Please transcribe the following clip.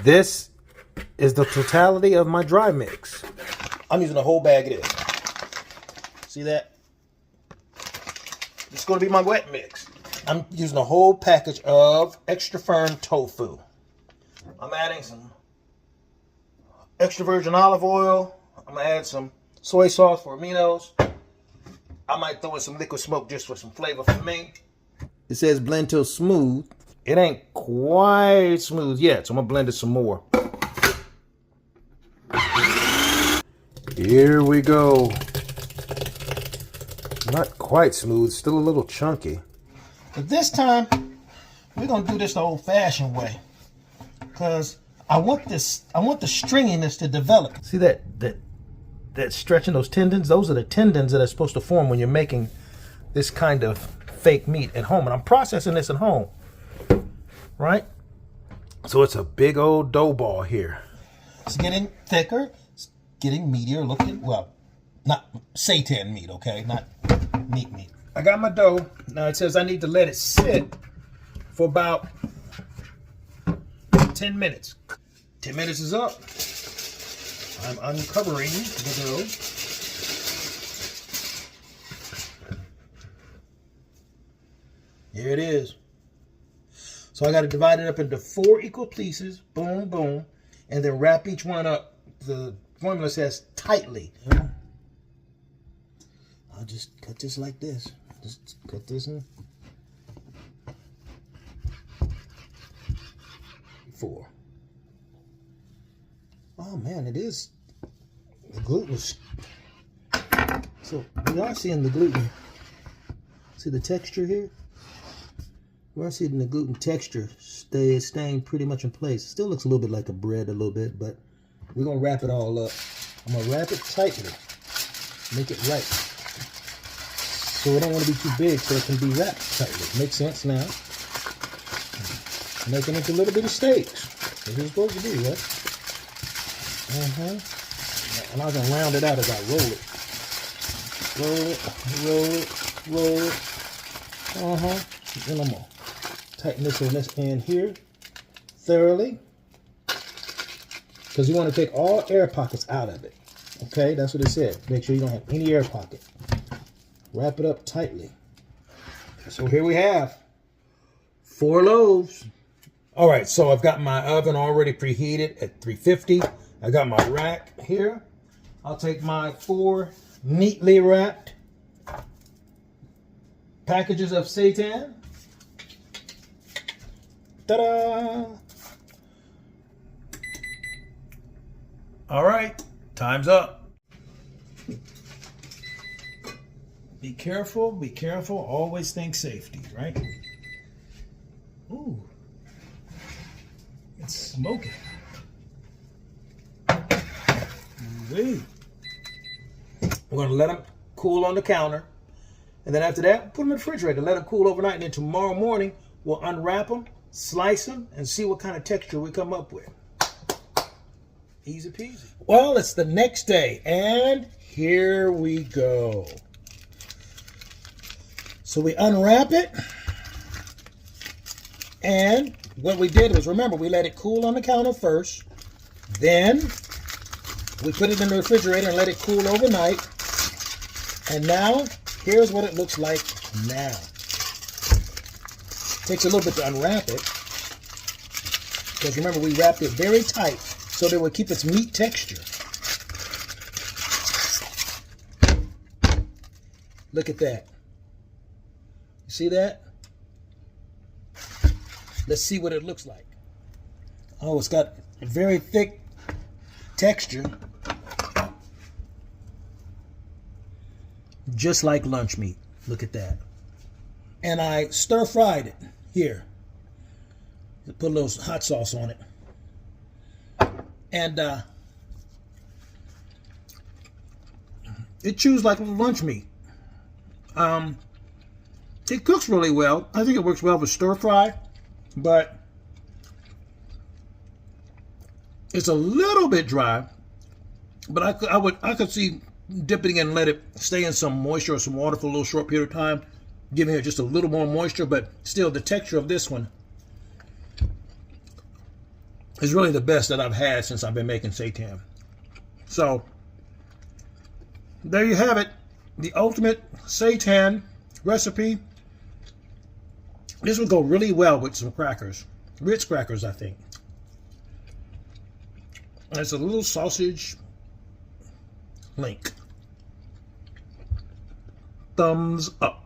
This is the totality of my dry mix. I'm using a whole bag of this. See that? This is going to be my wet mix. I'm using a whole package of extra firm tofu. I'm adding some extra virgin olive oil. I'm going to add some soy sauce for aminos. I might throw in some liquid smoke just for some flavor for me. It says blend till smooth. It ain't quite smooth yet, so I'm going to blend it some more. Here we go. Not quite smooth, still a little chunky. But this time, we're going to do this the old-fashioned way. Because I want the stringiness to develop. See that stretching those tendons? Those are the tendons that are supposed to form when you're making this kind of fake meat at home. And I'm processing this at home, right? So it's a big old dough ball here. It's getting thicker. It's getting meatier looking. Well, not seitan meat, okay? Not meat. I got my dough. Now it says I need to let it sit for about 10 minutes. 10 minutes is up. I'm uncovering the dough. Here it is. So I got to divide it up into 4 equal pieces. Boom, boom. And then wrap each one up. The formula says tightly. I'll just cut this like this. Just cut this in 4. Oh man, it is. The gluten is. So we are seeing the gluten. See the texture here? We are seeing the gluten texture staying pretty much in place. It still looks a little bit like a bread, a little bit, but we're gonna wrap it all up. I'm gonna wrap it tightly, make it right. So it don't want to be too big, so it can be wrapped tightly. Makes sense now. Making it into little bitty steaks. That's what it's supposed to be, right? And I'm gonna round it out as I roll it. Roll it. Then I'm gonna tighten this on this end here thoroughly, because you want to take all air pockets out of it. Okay, that's what it said. Make sure you don't have any air pocket. Wrap it up tightly. So here we have 4 loaves. All right, so I've got my oven already preheated at 350. I got my rack here. I'll take my 4 neatly wrapped packages of seitan. Ta-da! All right, time's up. Be careful, always think safety, right? Ooh, it's smoking. We're gonna let them cool on the counter, and then after that, put them in the refrigerator, let them cool overnight, and then tomorrow morning, we'll unwrap them, slice them, and see what kind of texture we come up with. Easy peasy. Well, it's the next day, and here we go. So we unwrap it, and what we did was, remember, we let it cool on the counter first, then we put it in the refrigerator and let it cool overnight, and now, here's what it looks like now. Takes a little bit to unwrap it, because remember, we wrapped it very tight so that it would keep its meat texture. Look at that. See that? Let's see what it looks like. Oh, it's got a very thick texture. Just like lunch meat. Look at that. And I stir-fried it here. Put a little hot sauce on it. And it chews like lunch meat. It cooks really well. I think it works well with stir fry, but it's a little bit dry. But I could see dipping it and let it stay in some moisture or some water for a little short period of time, giving it just a little more moisture. But still, the texture of this one is really the best that I've had since I've been making seitan. So there you have it, the ultimate seitan recipe. This would go really well with some crackers, Ritz crackers, I think. It's a little sausage link. Thumbs up.